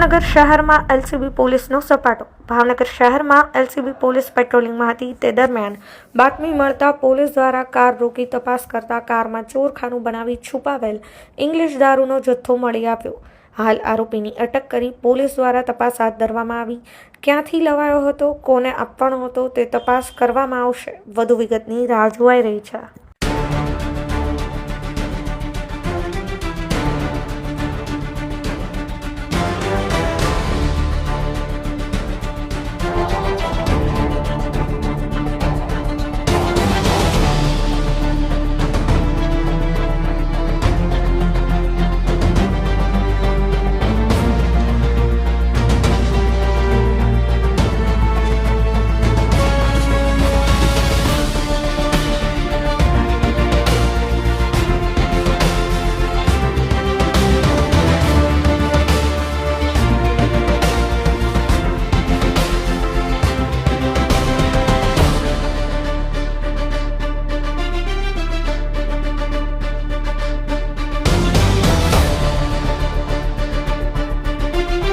ભાવનગર શહેરમાં એલસીબી પોલીસનો સપાટો। ભાવનગર શહેરમાં એલસીબી પોલીસ પેટ્રોલિંગમાં હતી તે દરમિયાન બાતમી મળતા પોલીસ દ્વારા કાર રોકી તપાસ કરતા કારમાં ચોરખાનું બનાવી છુપાવેલ ઇંગ્લિશ દારૂનો જથ્થો મળી આવ્યો। હાલ આરોપીની અટક કરી પોલીસ દ્વારા તપાસ હાથ ધરવામાં આવી। ક્યાંથી લવાયો હતો, કોને આપવાનો હતો તે તપાસ કરવામાં આવશે। વધુ વિગતની રાહ જોવાઈ રહી છે।